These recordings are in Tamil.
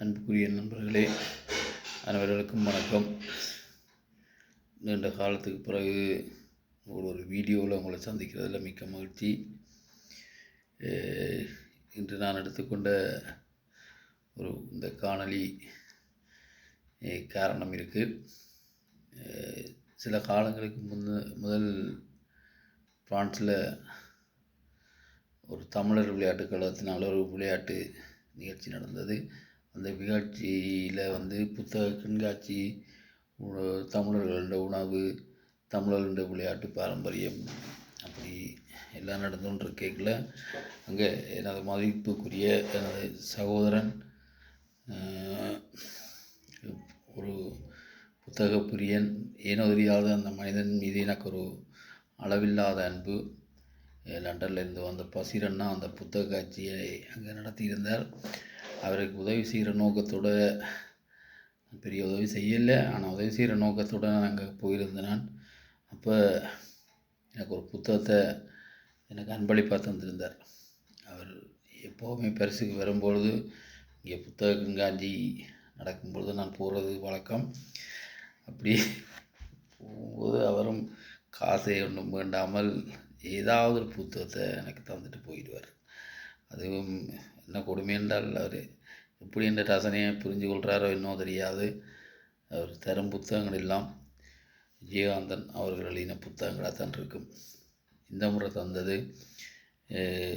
அன்புக்குரிய நண்பர்களே, அனைவர்களுக்கும் வணக்கம். நீண்ட காலத்துக்கு பிறகு ஒரு வீடியோவில் உங்களை சந்திக்கிறதுல மிக்க மகிழ்ச்சி. இன்று நான் எடுத்துக்கொண்ட இந்த காணொளி காரணம் இருக்குது. சில காலங்களுக்கு முதல் பிரான்ஸில் ஒரு தமிழர் விளையாட்டு கழகத்தினால் ஒரு விளையாட்டு நிகழ்ச்சி நடந்தது. அந்த நிகழ்ச்சியில் புத்தக கண்காட்சி, தமிழர்களுடைய உணவு, தமிழர்களுடைய விளையாட்டு பாரம்பரியம், அப்படி எல்லாம் நடந்துன்னு கேட்கல. அங்கே எனது மதிப்புக்குரிய எனது சகோதரன், ஒரு புத்தக பிரியன், ஏனோ தெரியாத அந்த மனிதன் மீது எனக்கு ஒரு அளவில்லாத அன்பு. லண்டன்லேருந்து வந்த பசீரண்ணா அந்த புத்தக காட்சியை அங்கே நடத்தியிருந்தார். அவருக்கு உதவி செய்கிற நோக்கத்தோடு, பெரிய உதவி செய்யலை, ஆனால் உதவி செய்கிற நோக்கத்தோடு நான் அங்கே போயிருந்தேன். நான் அப்போ எனக்கு ஒரு புத்தகத்தை எனக்கு அன்பளிப்பாக தந்திருந்தார். அவர் எப்போவுமே பரிசுக்கு வரும்பொழுது, இங்கே புத்தக கண்காட்சி நடக்கும்பொழுது நான் போகிறது வழக்கம். அப்படி போகும்போது அவரும் காசை ஒன்றும் வேண்டாமல் ஏதாவது ஒரு புத்தகத்தை எனக்கு தந்துட்டு போயிடுவார். அதுவும் என்ன கொடுமை என்றால், அவர் எப்படி என்ற ரசனையை புரிஞ்சு கொள்கிறாரோ இன்னும் தெரியாது. அவர் தரும் புத்தகங்கள் எல்லாம் விஜயகாந்தன் அவர்கள் எழுதின புத்தகங்களாக தான் இருக்கும். இந்த முறை தந்தது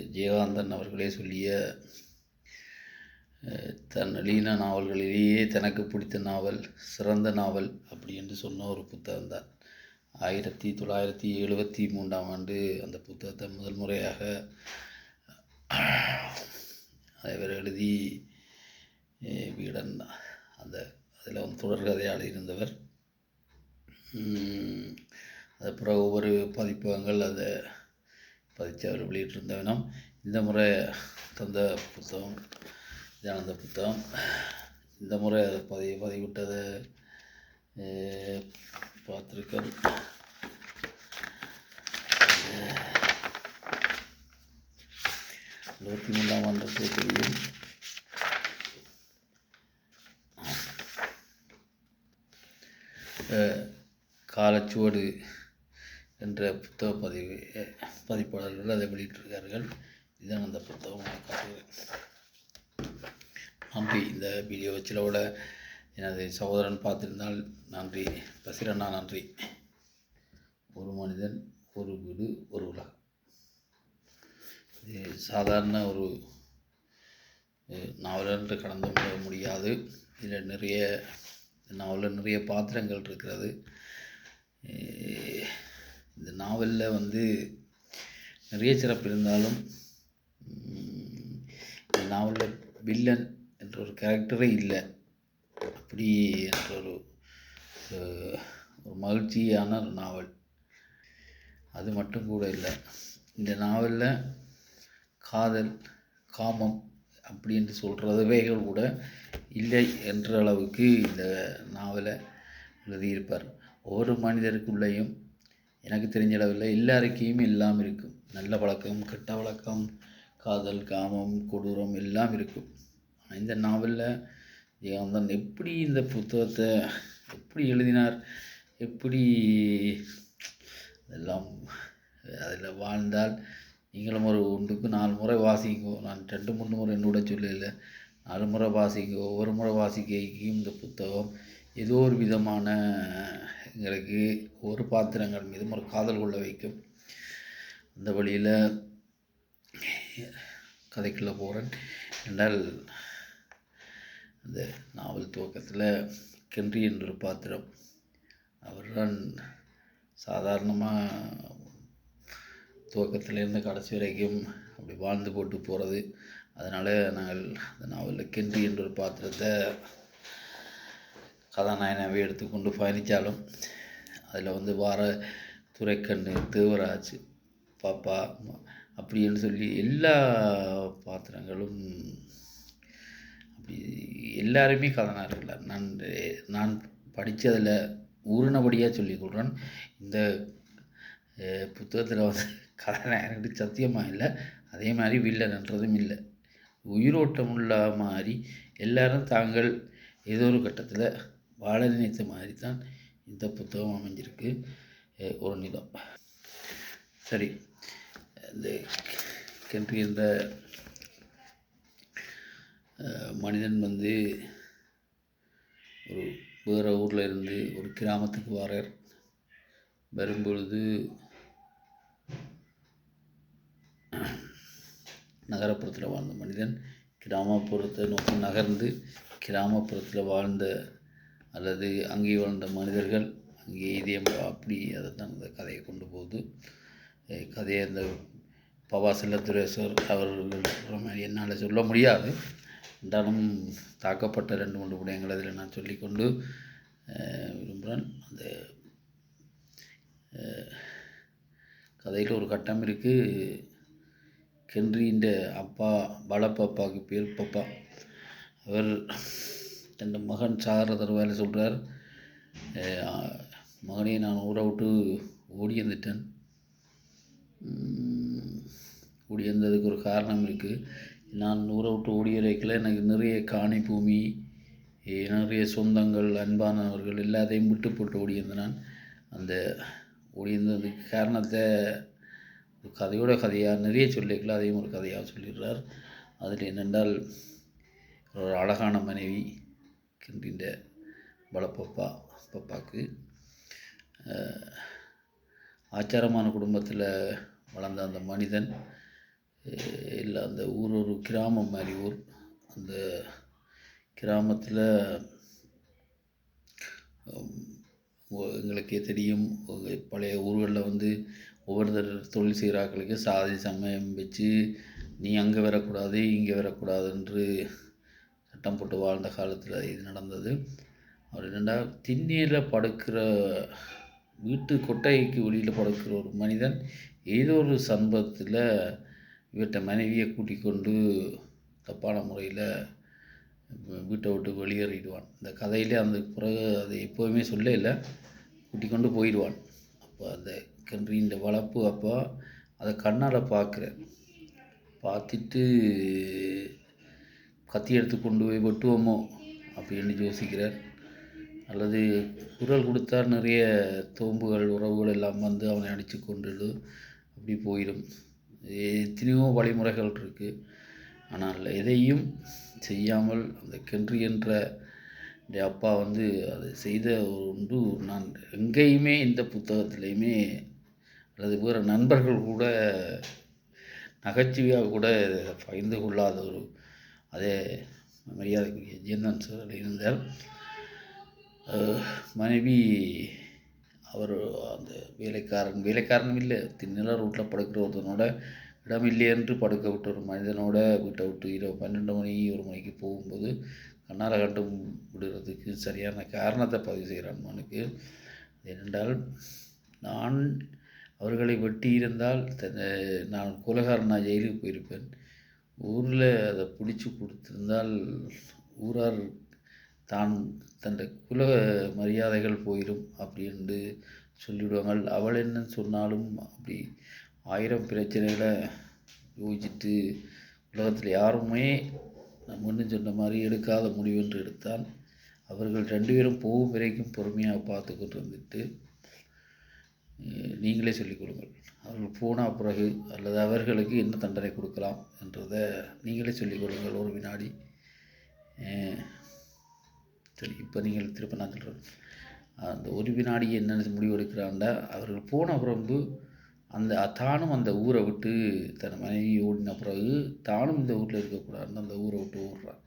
விஜயகாந்தன் அவர்களே சொல்லிய தன் எழுதின நாவல்களிலேயே தனக்கு பிடித்த நாவல், சிறந்த நாவல் அப்படி என்று சொன்ன ஒரு புத்தகம்தான். 1973 அந்த புத்தகத்தை முதல் முறையாக அவர் எழுதி வீடன் அதில் தொடர்கதையாக இருந்தவர். அது பிறகு ஒவ்வொரு பதிப்பகங்கள் அதை பதித்து அவர் வெளியிட்டிருந்தவனும். இந்த முறை தந்த புத்தகம் இதான் அந்த புத்தகம். இந்த முறை அதை பதிவிட்டதை பார்த்துருக்கேன். தெரியும். காலச்சுவடு என்ற புத்தக பதிப்பாளர்கள் அதை வெளியிட்டிருக்கார்கள். இதுதான் அந்த புத்தகம். நன்றி. இந்த வீடியோ வச்சிலோட எனது சகோதரன் பார்த்திருந்தால் நன்றி. பசீரண்ணா நன்றி. ஒரு மனிதன், ஒரு வீடு, ஒரு உலகம். இது சாதாரண ஒரு நாவலன்று கடந்து முடியாது. இதில் நாவலில் நிறைய பாத்திரங்கள் இருக்கிறது. இந்த நாவலில் நிறைய சிறப்பு இருந்தாலும், இந்த நாவலில் வில்லன் என்ற ஒரு கேரக்டரே இல்லை. அப்படி என்ற ஒரு மகிழ்ச்சியான ஒரு நாவல். அது மட்டும் கூட இல்லை, இந்த நாவலில் காதல், காமம் அப்படி என்று சொல்கிறவைகள் கூட இல்லை என்ற அளவுக்கு இந்த நாவலை எழுதியிருப்பார். ஒவ்வொரு மனிதருக்குள்ளேயும் எனக்கு தெரிஞ்ச அளவில் எல்லாருக்கையும் எல்லாம் இருக்கும். நல்ல பழக்கம், கெட்ட பழக்கம், காதல், காமம், கொடூரம் எல்லாம் இருக்கும். இந்த நாவலில் விஜயகாந்தன் எப்படி இந்த புத்தகத்தை எப்படி எழுதினார், எப்படி எல்லாம் அதில் வாழ்ந்தால் நீங்களும் ஒரு 1க்கு 4 முறை வாசிங்கோ. நான் 2-3 முறை என்னோட சொல்லலை, 4 முறை வாசிங்கோ. ஒவ்வொரு முறை வாசிக்கையும் இந்த புத்தகம் ஏதோ ஒரு விதமான எங்களுக்கு ஒரு பாத்திரங்கள் மீதும் ஒரு காதல் கொள்ள வைக்கும். அந்த வழியில் கதைக்குள்ளே போகிறேன் என்றால், அந்த நாவல் துவக்கத்தில் கென்றி என்ற ஒரு பாத்திரம், அவர்தான் சாதாரணமாக துவக்கத்திலேருந்து கடைசி வரைக்கும் அப்படி வாழ்ந்து போட்டு போகிறது. அதனால் நாங்கள் அந்த நாவலில் கென்றி என்ற ஒரு பாத்திரத்தை கதாநாயகனாகவே எடுத்துக்கொண்டு பயணித்தாலும், அதில் வார துரைக்கண்ணு, தேவராஜ், பாப்பா அப்படின்னு சொல்லி எல்லா பாத்திரங்களும் அப்படி எல்லாருமே கதாநாயகர்கள். நான் படித்ததில் ஊறினபடியாக சொல்லிக்கொள்கிறேன். இந்த புத்தகத்தில் கதாநாயகனுக்கு சத்தியமாக இல்லை, அதே மாதிரி வில்லன்ன்றதும் இல்லை. உயிரோட்டமுள்ள மாதிரி எல்லாரும் தாங்கள் ஏதோ ஒரு கட்டத்தில் வாழ நினைத்த மாதிரி தான் இந்த புத்தகம் அமைஞ்சிருக்கு. ஒரு நிலம். சரி, இந்த கென்றி என்ற மனிதன் ஒரு வேறு ஊரில் இருந்து ஒரு கிராமத்துக்கு வரார். வரும்பொழுது நகரப்புறத்தில் வாழ்ந்த மனிதன் கிராமப்புறத்தை நோக்கி நகர்ந்து கிராமப்புறத்தில் வாழ்ந்த அல்லது அங்கே வாழ்ந்த மனிதர்கள் அங்கே இதே அப்படி அதை தான் அந்த கதையை கொண்டு போகுது. கதையை அந்த பவா செல்லத்துரேஸ்வர் அவர்கள் மாதிரி என்னால் சொல்ல முடியாது. இருந்தாலும் தாக்கப்பட்ட 2-3 விடயங்கள் அதில் நான் சொல்லிக்கொண்டு விரும்புகிறேன். அந்த கதையில் ஒரு கட்டம் இருக்குது. கென்றியின் அப்பா பலப்பப்பாவுக்கு பேர் பப்பா. அவர் தன் மகன் சாகிற தருவாயில் சொல்கிறார், மகனே நான் ஊரை விட்டு ஓடி வந்துட்டேன். ஓடி வந்ததுக்கு ஒரு காரணம் இருக்குது. நான் ஊரை விட்டு ஓடிய வரைக்கில் எனக்கு நிறைய காணி பூமி, நிறைய சொந்தங்கள், அன்பானவர்கள் எல்லாத்தையும் விட்டு போட்டு ஓடி வந்தேன். நான் அந்த ஓடி வந்ததுக்கு காரணத்தை கதையோட கதையாக நிறைய சொல்லிக்கலாம், அதையும் ஒரு கதையாக சொல்லிடுறார். அதில் என்னென்றால் ஒரு அழகான மனைவி கிண்டின்ற பப்பாவுக்கு ஆச்சாரமான குடும்பத்தில் வளர்ந்த அந்த மனிதன் இல்லை, அந்த ஊர் ஒரு கிராமம் மாதிரி ஊர். அந்த கிராமத்தில் எங்களுக்கே தெரியும், பழைய ஊர்களில் ஒவ்வொருத்தர் தொழில் செய்கிறாக்களுக்கு சாதி சமயம் வச்சு நீ அங்கே வரக்கூடாது இங்கே வரக்கூடாது என்று சட்டம் போட்டு வாழ்ந்த காலத்தில் இது நடந்தது. அவர் என்னென்னா திண்ணையில் படுக்கிற வீட்டு கொட்டைக்கு வெளியில் படுக்கிற ஒரு மனிதன் ஏதோ ஒரு சம்பவத்தில் இவர்கிட்ட மனைவியை கூட்டிக் கொண்டு தப்பான முறையில் வீட்டை விட்டு வெளியேறிடுவான். இந்த கதையிலே அந்த பிறகு அதை எப்போவுமே சொல்ல இல்லை, கூட்டிக் கொண்டு போயிடுவான். அப்போ அந்த கென்றியின் வளர்ப்பு அப்போ அதை கண்ணால் பார்த்துட்டு கத்தி எடுத்து கொண்டு போய் வெட்டுவோமோ அப்படின்னு யோசிக்கிறார். அல்லது குரல் கொடுத்தால் நிறைய தோம்புகள் உறவுகள் எல்லாம் அவனை அடித்து கொண்டுடு அப்படி போயிடும். எத்தனையோ வழிமுறைகள் இருக்குது. ஆனால் எதையும் செய்யாமல் அந்த கென்றி என்ற அப்பா அதை செய்த ஒன்று நான் எங்கேயுமே இந்த புத்தகத்துலேயுமே அல்லது வேறு நண்பர்கள் கூட நகைச்சுவையாக கூட பகிர்ந்து கொள்ளாத ஒரு அதே மரியாதைக்குரிய ஜெயந்தன் சார் இருந்தார். மனைவி அவர் அந்த வேலைக்காரனும் இல்லை, திண்ணையில் ரோட்டில் படுக்கிற ஒருத்தனோட இடம் இல்லை என்று படுக்க விட்ட ஒரு மனிதனோட வீட்டை விட்டு 12 மணி 1 மணிக்கு போகும்போது கண்ணால் கண்டு விடுறதுக்கு சரியான காரணத்தை பதிவு செய்கிறான் மனுக்கு. ஏனென்றால் நான் அவர்களை வெட்டி இருந்தால் நான் கொலைகாரனாக ஜெயிலுக்கு போயிருப்பேன். ஊரில் அதை பிடிச்சி கொடுத்துருந்தால் ஊரார் தான் தன் குல மரியாதைகள் போயிடும் அப்படின்னு சொல்லிவிடுவாங்க. அவள் என்ன சொன்னாலும் அப்படி 1000 பிரச்சனைகளை யோசிச்சுட்டு உலகத்தில் யாருமே நம்ம இன்னும் சொன்ன மாதிரி எடுக்காத முடிவென்று எடுத்தான். அவர்கள் 2 பேரும் போகும் வரைக்கும் பொறுமையாக பார்த்து கொண்டு வந்துட்டு நீங்களே சொல்லிக் கொடுங்கள், அவர்கள் போன பிறகு அல்லது அவர்களுக்கு என்ன தண்டனை கொடுக்கலாம் என்றதை நீங்களே சொல்லிக் கொடுங்கள். ஒரு வினாடி. சரி, இப்போ நீங்கள் திரும்ப நான் சொல்கிறேன். அந்த ஒரு வினாடி என்னென்ன முடிவு எடுக்கிறான்டா, அவர்கள் போன பிறகு தானும் அந்த ஊரை விட்டு தன் மனைவி ஓடின பிறகு தானும் இந்த ஊரில் இருக்கக்கூடாதுன்னு அந்த ஊரை விட்டு ஓடுறான்.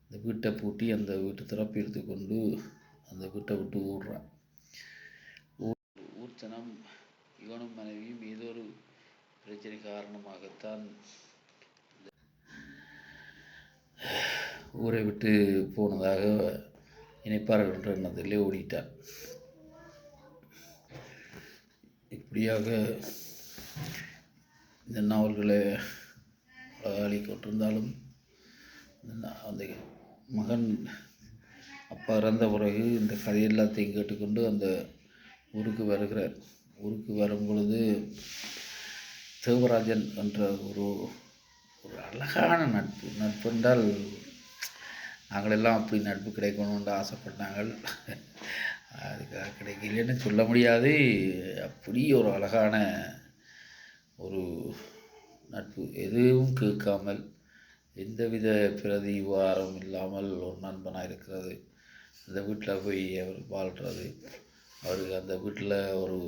அந்த வீட்டை பூட்டி அந்த வீட்டை திறப்பி எடுத்துக்கொண்டு அந்த வீட்டை விட்டு ஓடுறான். ஊர்ச்சனம் இவனும் மனைவியும் ஏதோ ஒரு பிரச்சனை காரணமாகத்தான் ஊரை விட்டு போனதாக இணைப்பார்கள் என்ற எண்ணத்திலே ஓடிட்டார். இப்படியாக இந்த நாவல்களை அழகாளி கொண்டிருந்தாலும் அந்த மகன் அப்பா இறந்த பிறகு இந்த கதை எல்லாத்தையும் கேட்டுக்கொண்டு அந்த ஊருக்கு வருகிறார். ஊருக்கு வரும் பொழுது தேவராஜன் என்ற ஒரு ஒரு அழகான நட்பு. நட்பென்றால் நாங்களெல்லாம் அப்படி நட்பு கிடைக்கணும்னு ஆசைப்பட்டாங்கள். அதுக்காக கிடைக்கலன்னு சொல்ல முடியாது. அப்படி ஒரு அழகான ஒரு நட்பு. எதுவும் கேட்காமல் எந்தவித பிரதிவாரம் இல்லாமல் ஒரு நண்பனாக இருக்கிறது. அந்த வீட்டில் போய் அவர் வாழ்கிறது. அவருக்கு அந்த வீட்டில் ஒரு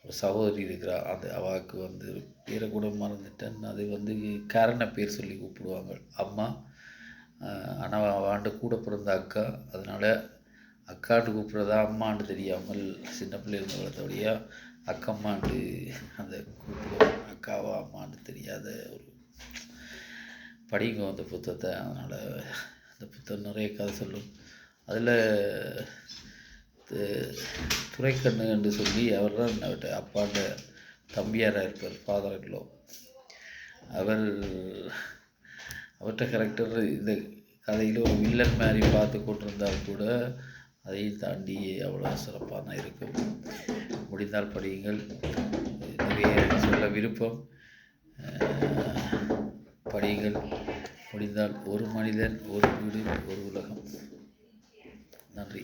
ஒரு சகோதரி இருக்கிறார். அந்த அவாவுக்கு வந்து பேரை கூட மறந்துட்டேன். அது வந்து காரண பேர் சொல்லி கூப்பிடுவாங்க. அம்மா. ஆனால் அவன்கிட்ட கூட பிறந்த அக்கா. அதனால் அக்காண்டு கூப்பிட்றதா அம்மாண்டு தெரியாமல் சின்ன பிள்ளை இருந்த வளர்த்தபடியா அக்கம்மாண்டு அந்த கூப்பிடுவாங்க. அக்காவா அம்மாண்டு தெரியாத ஒரு படிங்க அந்த புத்தகத்தை. அதனால் அந்த புத்தகம் நிறைய கதை சொல்லும். அதில் துரைக்கண்ணு என்று சொல்லி அவர் தான் அவர்கிட்ட அப்பாண்ட தம்பியாராக இருப்பார், ஃபாதர்-இன்-லா. அவர்கிட்ட கேரக்டர் இந்த கதையில் ஒரு வில்லன் மாதிரி பார்த்து கொண்டிருந்தால் கூட அதையும் தாண்டி அவ்வளோ சிறப்பாக தான் இருக்கும். முடிந்தால் படியுங்கள். நிறைய சொல்ல விருப்பம். படியுங்கள். முடிந்தால் ஒரு மனிதன், ஒரு வீடு, ஒரு உலகம். நன்றி.